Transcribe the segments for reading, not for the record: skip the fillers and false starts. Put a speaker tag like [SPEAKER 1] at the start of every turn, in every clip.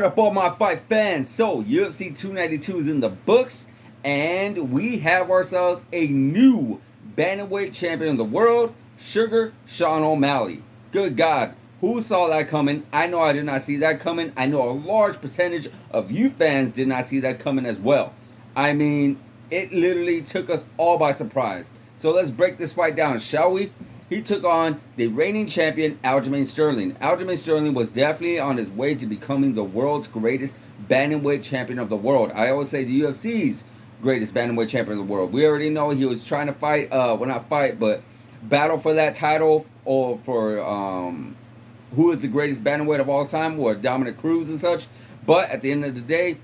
[SPEAKER 1] What up, all my fight fans? So, UFC 292 is in the books, and we have ourselves a new bantamweight champion of the world, Sugar Sean O'Malley. Good God, who saw that coming? I know I did not see that coming. I know a large percentage of you fans did not see that coming as well. I mean, it literally took us all by surprise. So let's break this fight down, shall we? He took on the reigning champion, Aljamain Sterling. Aljamain Sterling was definitely on his way to becoming the world's greatest bantamweight champion of the world. I always say the UFC's greatest bantamweight champion of the world. We already know he was trying to fight, well, not fight, but battle for that title, or for who is the greatest bantamweight of all time, or Dominic Cruz and such. But at the end of the day,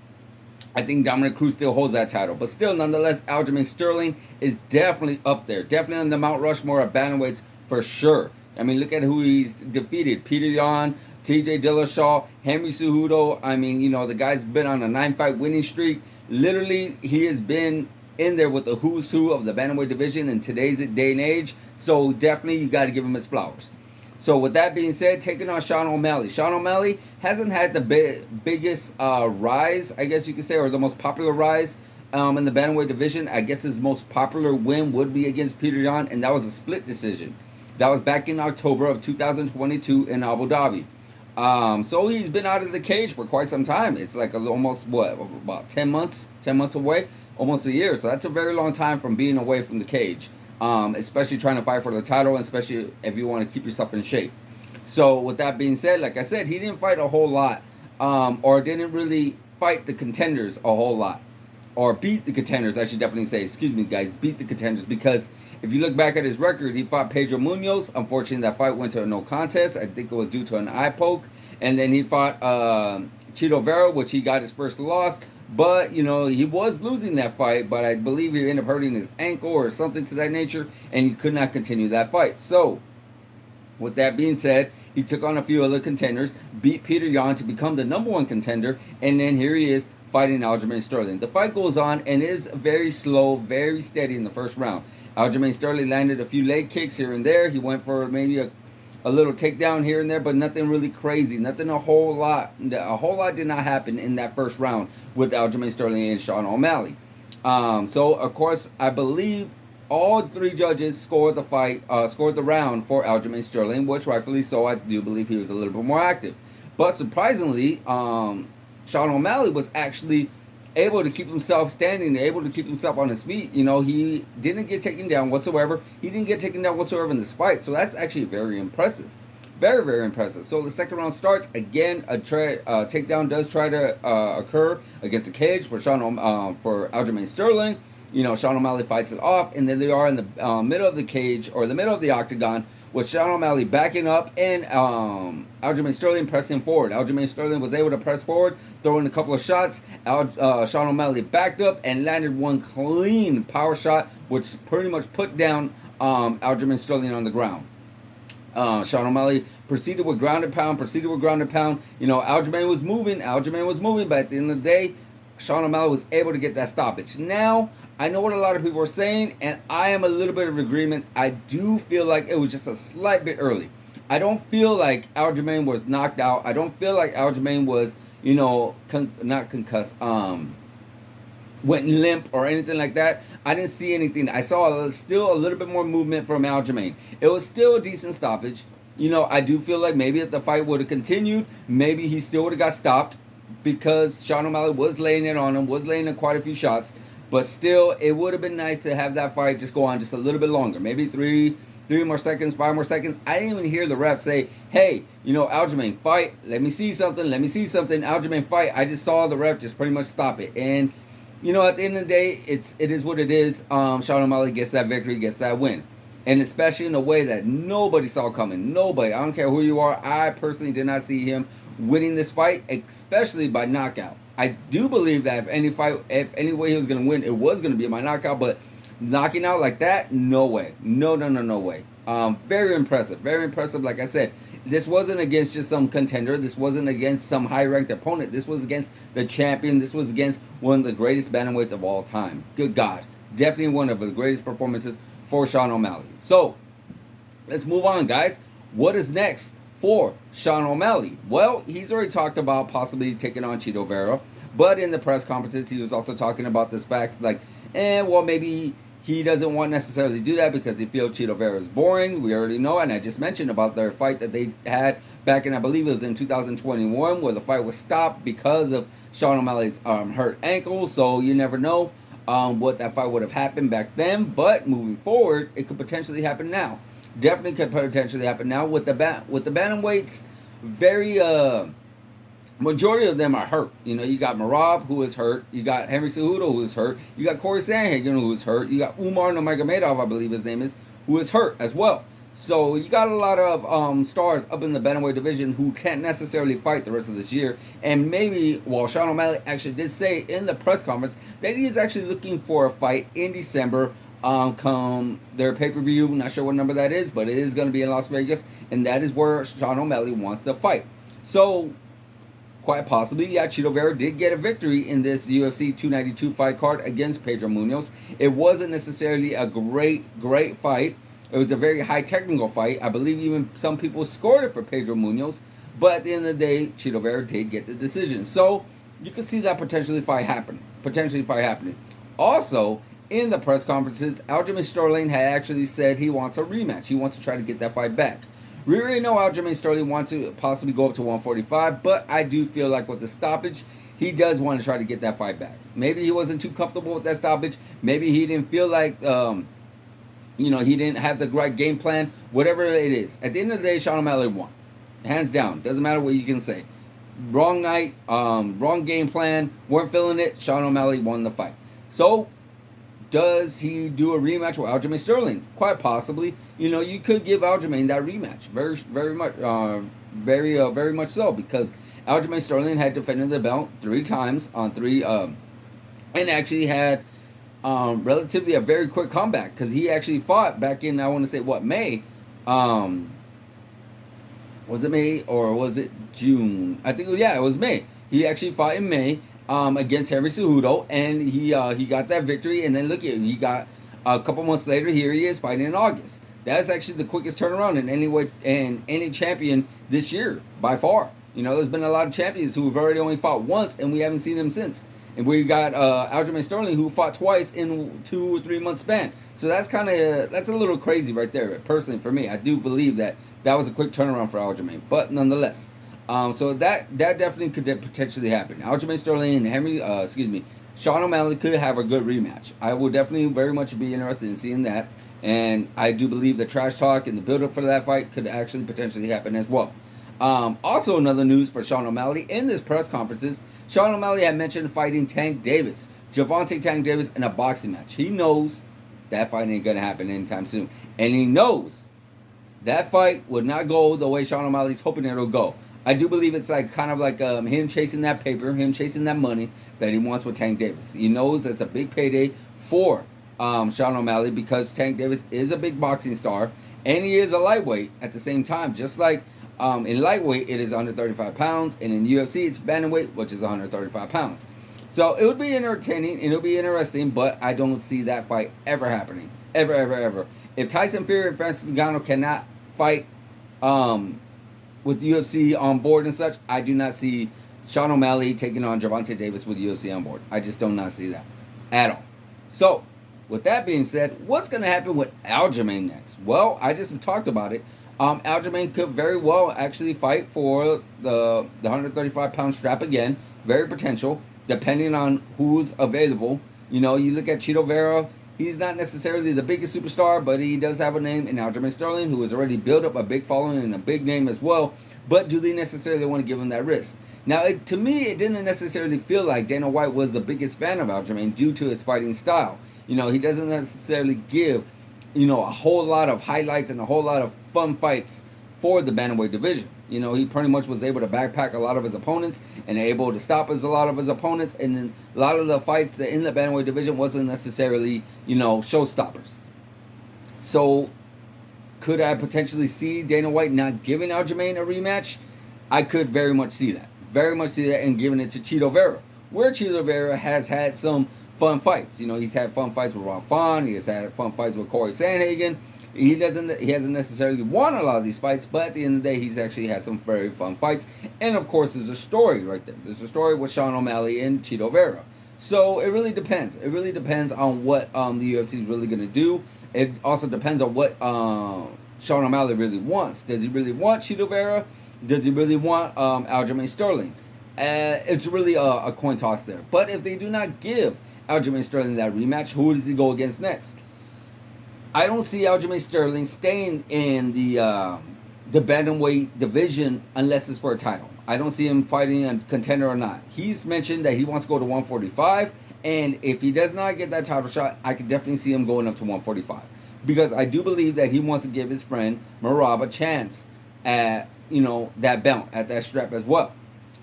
[SPEAKER 1] I think Dominic Cruz still holds that title. But still, nonetheless, Aljamain Sterling is definitely up there. Definitely on the Mount Rushmore of bantamweights for sure. I mean, look at who he's defeated. Peter Yan, TJ Dillashaw, Henry Cejudo. I mean, you know, the guy's been on a 9-fight winning streak. Literally, he has been in there with the who's who of the bantamweight division in today's day and age. So definitely, you got to give him his flowers. So with that being said, taking on Sean O'Malley. Sean O'Malley hasn't had the biggest rise, I guess you could say, or the most popular rise in the bantamweight division. I guess his most popular win would be against Peter Yan, and that was a split decision. That was back in October of 2022 in Abu Dhabi. So he's been out of the cage for quite some time. It's like almost, what, about 10 months? 10 months away? Almost a year. So that's a very long time from being away from the cage. Especially trying to fight for the title, and especially if you want to keep yourself in shape. So with that being said, like I said, he didn't fight a whole lot, or didn't really fight the contenders a whole lot, or beat the contenders, I should definitely say. Excuse me, guys, beat the contenders, because if you look back at his record, he fought Pedro Munoz. Unfortunately, that fight went to a no contest. I think it was due to an eye poke. And then he fought Chito Vera, which he got his first loss. But, you know, he was losing that fight, but I believe he ended up hurting his ankle or something to that nature, and he could not continue that fight. So, with that being said, he took on a few other contenders, beat Peter Yan to become the #1 contender, and then here he is fighting Aljamain Sterling. The fight goes on and is very slow, very steady in the first round. Aljamain Sterling landed a few leg kicks here and there. He went for maybe a little takedown here and there, but nothing really crazy. Nothing a whole lot. A whole lot did not happen in that first round with Aljamain Sterling and Sean O'Malley. So, of course, I believe all three judges scored the round for Aljamain Sterling, which rightfully so. I do believe he was a little bit more active. But surprisingly, Sean O'Malley was actually able to keep himself standing, able to keep himself on his feet. You know, he didn't get taken down whatsoever. He didn't get taken down whatsoever in this fight. So that's actually very impressive. Very, very impressive. So the second round starts. Again, a takedown does try to occur against the cage for for Aljamain Sterling. You know, Sean O'Malley fights it off, and then they are in the middle of the cage, or the middle of the octagon, with Sean O'Malley backing up and Aljamain Sterling pressing forward. Aljamain Sterling was able to press forward, throw in a couple of shots. Sean O'Malley backed up and landed one clean power shot, which pretty much put down Aljamain Sterling on the ground. Sean O'Malley proceeded with ground and pound, You know, Aljamain was moving, but at the end of the day, Sean O'Malley was able to get that stoppage. Now, I know what a lot of people are saying, and I am a little bit of agreement. I do feel like it was just a slight bit early. I don't feel like Aljamain was knocked out. I don't feel like Aljamain was, you know, not concussed, went limp or anything like that. I didn't see anything. I saw still a little bit more movement from Aljamain. It was still a decent stoppage. You know, I do feel like maybe if the fight would have continued, maybe he still would have got stopped, because Sean O'Malley was laying it on him, was laying in quite a few shots. But still, it would have been nice to have that fight just go on just a little bit longer. Maybe three more seconds, 5 more seconds. I didn't even hear the ref say, hey, you know, Aljamain, fight. Let me see something. Aljamain, fight. I just saw the ref just pretty much stop it. And, you know, at the end of the day, it is what it is. Sean O'Malley gets that victory, gets that win. And especially in a way that nobody saw coming. Nobody. I don't care who you are. I personally did not see him winning this fight, especially by knockout. I do believe that if any way he was going to win, it was going to be by knockout, but knocking out like that, no way. No way. Very impressive. Like I said, this wasn't against just some contender. This wasn't against some high-ranked opponent. This was against the champion. This was against one of the greatest bantamweights of all time. Good God. Definitely one of the greatest performances for Sean O'Malley. So, let's move on, guys. What is next for Sean O'Malley? Well, he's already talked about possibly taking on Chito Vera, but in the press conferences, he was also talking about this facts like, well, maybe he doesn't want necessarily do that because he feels Chito Vera is boring. We already know, and I just mentioned about their fight that they had back in, I believe it was in 2021, where the fight was stopped because of Sean O'Malley's hurt ankle. So you never know what that fight would have happened back then. But moving forward, it could potentially happen now. Definitely could potentially happen now with the bantamweights. Very majority of them are hurt. You got Marab, who is hurt. You got Henry Cejudo, who is hurt. You got Corey Sandhagen, who is hurt. You got Umar Nurmagomedov, I believe his name is, who is hurt as well. So you got a lot of stars up in the bantamweight division who can't necessarily fight the rest of this year. And maybe, well, Sean O'Malley actually did say in the press conference that he is actually looking for a fight in December. Come their pay-per-view. Not sure what number that is, but it is going to be in Las Vegas, and that is where Sean O'Malley wants to fight. So quite possibly, yeah, Chito Vera did get a victory in this UFC 292 fight card against Pedro Munoz. It wasn't necessarily a great fight. It was a very high technical fight. I believe even some people scored it for Pedro Munoz. But at the end of the day, Chito Vera did get the decision. So you can see that potentially fight happening. Also, in the press conferences, Aljamain Sterling had actually said he wants a rematch. He wants to try to get that fight back. We already know Aljamain Sterling wants to possibly go up to 145, but I do feel like with the stoppage, he does want to try to get that fight back. Maybe he wasn't too comfortable with that stoppage. Maybe he didn't feel like, he didn't have the right game plan. Whatever it is. At the end of the day, Sean O'Malley won. Hands down. Doesn't matter what you can say. Wrong night, wrong game plan, weren't feeling it. Sean O'Malley won the fight. So, does he do a rematch with Aljamain Sterling? Quite possibly. You could give Aljamain that rematch. Very much so, because Aljamain Sterling had defended the belt 3 times on 3, and actually had relatively a very quick comeback, because he actually fought back in, I want to say, May? Was it May or was it June? I think, it was May. He actually fought in May against Henry Cejudo, and he got that victory. And then look at him, he got a couple months later. Here he is fighting in August. That's actually the quickest turnaround in any champion this year by far. There's been a lot of champions who have already only fought once, and we haven't seen them since. And we got Aljamain Sterling, who fought twice in 2 or 3 month span. So that's a little crazy right there. Personally, for me, I do believe that was a quick turnaround for Aljamain. But nonetheless, so that definitely could potentially happen. Aljamain Sterling and Sean O'Malley could have a good rematch. I will definitely very much be interested in seeing that. And I do believe the trash talk and the build-up for that fight could actually potentially happen as well. Also, another news for Sean O'Malley in this press conferences, Sean O'Malley had mentioned fighting Tank Davis, Gervonta Tank Davis, in a boxing match. He knows that fight ain't going to happen anytime soon. And he knows that fight would not go the way Sean O'Malley's hoping it'll go. I do believe it's kind of like him chasing that paper, him chasing that money that he wants with Tank Davis. He knows it's a big payday for Sean O'Malley, because Tank Davis is a big boxing star, and he is a lightweight at the same time. Just like in lightweight, it is 135 pounds, and in UFC, it's bantamweight, which is 135 pounds. So it would be entertaining, and it would be interesting, but I don't see that fight ever happening. Ever. If Tyson Fury and Francis Ngannou cannot fight with UFC on board and such, I do not see Sean O'Malley taking on Gervonta Davis with UFC on board. I just do not see that at all. So, with that being said, what's going to happen with Aljamain next? Well, I just talked about it. Aljamain could very well actually fight for the 135-pound strap again. Very potential, depending on who's available. You look at Chito Vera. He's not necessarily the biggest superstar, but he does have a name in Aljamain Sterling, who has already built up a big following and a big name as well. But do they necessarily want to give him that risk? Now, to me, it didn't necessarily feel like Dana White was the biggest fan of Aljamain due to his fighting style. He doesn't necessarily give, a whole lot of highlights and a whole lot of fun fights for the bantamweight division. He pretty much was able to backpack a lot of his opponents and able to stop a lot of his opponents. And then a lot of the fights that in the bantamweight division wasn't necessarily, showstoppers. So, could I potentially see Dana White not giving Aljamain a rematch? I could very much see that. And giving it to Chito Vera, where Chito Vera has had some fun fights. He's had fun fights with Ron Fon. He has had fun fights with Corey Sandhagen. He hasn't necessarily won a lot of these fights, but at the end of the day, he's actually had some very fun fights. And of course, there's a story right there. There's a story with Sean O'Malley and Chito Vera. So it really depends. It really depends on what the UFC is really going to do. It also depends on what Sean O'Malley really wants. Does he really want Chito Vera? Does he really want Aljamain Sterling? It's really a coin toss there. But if they do not give Aljamain Sterling that rematch, who does he go against next? I don't see Aljamain Sterling staying in the bantamweight division unless it's for a title. I don't see him fighting a contender or not. He's mentioned that he wants to go to 145, and if he does not get that title shot, I could definitely see him going up to 145, because I do believe that he wants to give his friend Merab a chance at that belt, at that strap as well,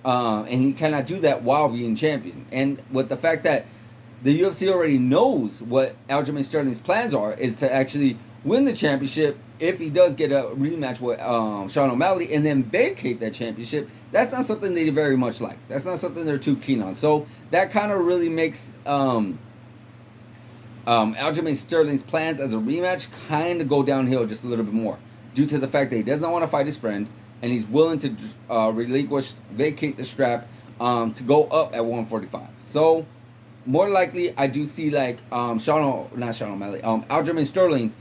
[SPEAKER 1] and he cannot do that while being champion. And with the fact that the UFC already knows what Aljamain Sterling's plans are, is to actually win the championship if he does get a rematch with Sean O'Malley, and then vacate that championship. That's not something they very much like. That's not something they're too keen on. So that kind of really makes Aljamain Sterling's plans as a rematch kind of go downhill just a little bit more, due to the fact that he does not want to fight his friend, and he's willing to vacate the strap to go up at 145. So more likely, I do see like Aljamain Sterling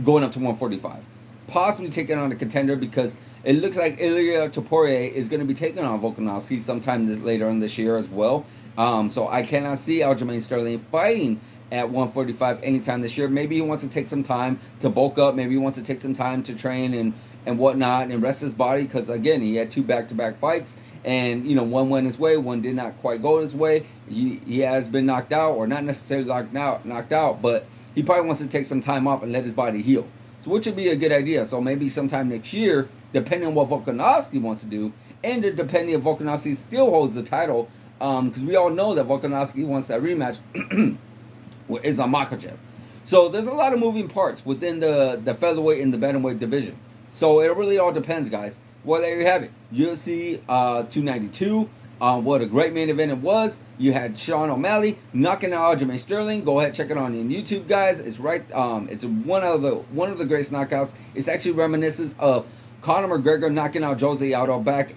[SPEAKER 1] going up to 145, possibly taking on a contender, because it looks like Ilia Topuria is going to be taking on Volkanovski sometime later on this year as well. So I cannot see Aljamain Sterling fighting at 145 anytime this year. Maybe he wants to take some time to bulk up. Maybe he wants to take some time to train and whatnot, and rest his body, because again, he had 2 back-to-back fights, and one went his way, one did not quite go his way. He has been knocked out, or not necessarily knocked out, but he probably wants to take some time off and let his body heal. So which would be a good idea. So maybe sometime next year, depending on what Volkanovski wants to do, and depending if Volkanovski still holds the title, because we all know that Volkanovski wants that rematch with Islam Makhachev. So there's a lot of moving parts within the featherweight and the bantamweight division. So it really all depends, guys. Well, there you have it. UFC 292. What a great main event it was. You had Sean O'Malley knocking out Aljamain Sterling. Go ahead, check it on YouTube, guys. It's right. It's one of the greatest knockouts. It's actually reminiscent of Conor McGregor knocking out Jose Aldo back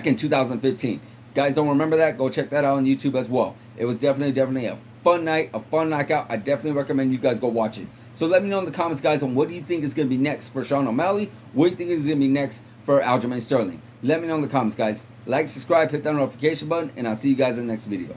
[SPEAKER 1] in 2015. Guys, don't remember that? Go check that out on YouTube as well. It was definitely a fun night, a fun knockout. I definitely recommend you guys go watch it. So let me know in the comments, guys, on what do you think is going to be next for Sean O'Malley? What do you think is going to be next for Aljamain Sterling? Let me know in the comments, guys. Like, subscribe, hit that notification button, and I'll see you guys in the next video.